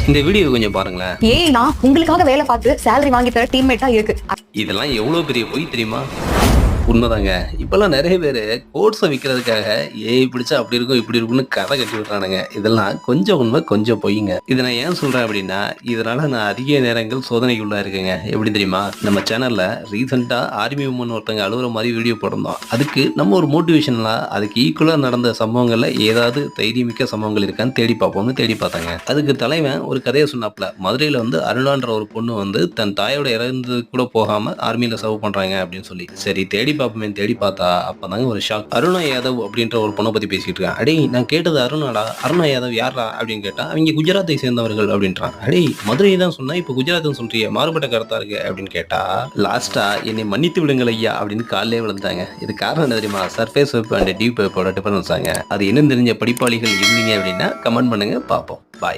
இந்த வீடியோ கொஞ்சம் பாருங்களேன். ஏன்னா உங்களுக்காக வேலை பார்த்து சேலரி வாங்கி தர டீம்மேட்டா இருக்கு. இதெல்லாம் எவ்வளவு பெரிய பொய் தெரியுமா? உண்மைதாங்க. இப்பெல்லாம் நிறைய பேர் கோட்ஸை விற்கிறதுக்காக ஏஐ பிடிச்சா அப்படி இருக்கும் இப்படி இருக்கும்னு கதை கட்டி விடுறானுங்க. இதெல்லாம் கொஞ்சம் உண்மை கொஞ்சம் பொய்ங்க. இதை நான் ஏன் சொல்றேன் அப்படின்னா, இதனால நான் அதிக நேரங்கள் சோதனைக்குள்ளா இருக்கேங்க. எப்படி தெரியுமா? நம்ம சேனல்ல ரீசெண்டா ஆர்மி உமன் ஒருத்தங்க அழுகுற மாதிரி வீடியோ போட்டிருந்தோம். அதுக்கு நம்ம ஒரு மோட்டிவேஷனலா அதுக்கு ஈக்குவலா நடந்த சம்பவங்கள்ல ஏதாவது தைரியமிக்க சம்பவங்கள் இருக்கான்னு தேடி பார்ப்போம்னு தேடி பார்த்தாங்க. அதுக்கு தலைவன் ஒரு கதையை சொன்னாப்ல. மதுரையில அருணான்ற ஒரு பொண்ணு தன் தாயோட இறந்து கூட போகாம ஆர்மியில சர்வ் பண்றாங்க அப்படின்னு சொல்லி. சரி தேடி பார்ப்போமே தேடி பார்த்தா அப்பதாங்க ஒரு ஷாக். அருணா யாதவ் அப்படின்ற ஒரு பொண்ணை பத்தி பேசிட்டு இருக்கான். அடே நான் கேட்டது அருணாடா, அருணா யாதவ் யாரா அப்படின்னு கேட்டா அவங்க குஜராத்தை சேர்ந்தவர்கள் அப்படின்றான். அடே மதுரை தான் சொன்னா இப்ப குஜராத்னு சொல்றிய, மாறுபட்ட கருத்தா இருக்கு அப்படின்னு கேட்டா லாஸ்டா என்னை மன்னித்து விடுங்கள் ஐயா அப்படின்னு காலையே விழுந்தாங்க. இது காரணம் என்ன தெரியுமா? சர்ஃபேஸ் வெப் அண்ட் டீப் வெப்போட டிஃபரன்ஸாங்க. அது என்ன தெரிஞ்ச படிப்பாளிகள் இருந்தீங்க அப்படின்னா கமெண்ட் பண்ணுங்க, பார்ப்போம். பாய்.